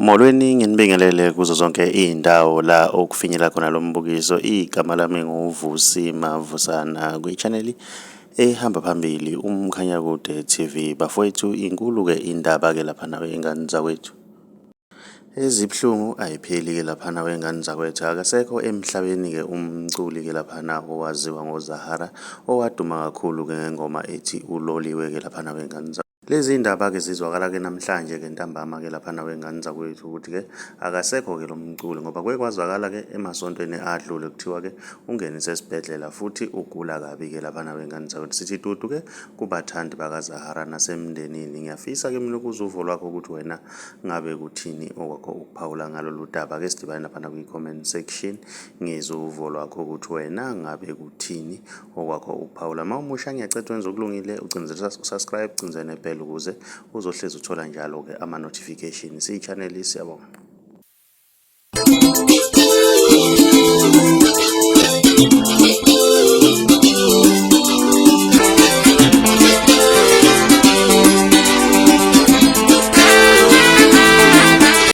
Molweni nginibingelele kuzo zonke iy'ndawo la okufinyela khona lo mbukiso. Igama lami nguVusi Mavusana kwi-channel ehamba phambili uMkhanyakude TV. Bafowethu, inkulu-ke indaba-ke laphana wey'ngane zakwethu. Ezibuhlungu ayipheli-ke laphana wey'ngane zakwethu. Akasekho emhlabeni-ke umculi-ke laphana owaziwa ngozahara, owaduma kakhulu-ke ngengoma ethi uloliwe-ke laphana wey'ngane zakwethu. Lezi ndaba-ke zizwakala-ke namhlanje-ke ntambama-ke laphana wey'ngane zakwethu ukuthi-ke akasekho-ke lo mculi, ngoba kuye kwazwakala-ke emasontweni adlule kuthiwa-ke ungenise esibhedlela futhi ugula kabi-ke laphana wey'ngane zakwethu. Sithi tutu-ke kubathandi bakazahara nasemndenini. Ngiyafisa-ke mina ukuza uvo lwakho ukuthi wena ngabe kuthini okwakho ukuphawula ngalolu daba. Ake sidibane laphana kwi-comment section ngizwe uvo lwakho ukuthi wena ngabe kuthini okwakho ukuphawula. Uma umusha ngiyacela wenza okulungile, ugcinizele subscribe, ugcinizele nebhele ukuze uzohlezi uthola njalo-ke ama-notification. Siyi-channel, siyabonga.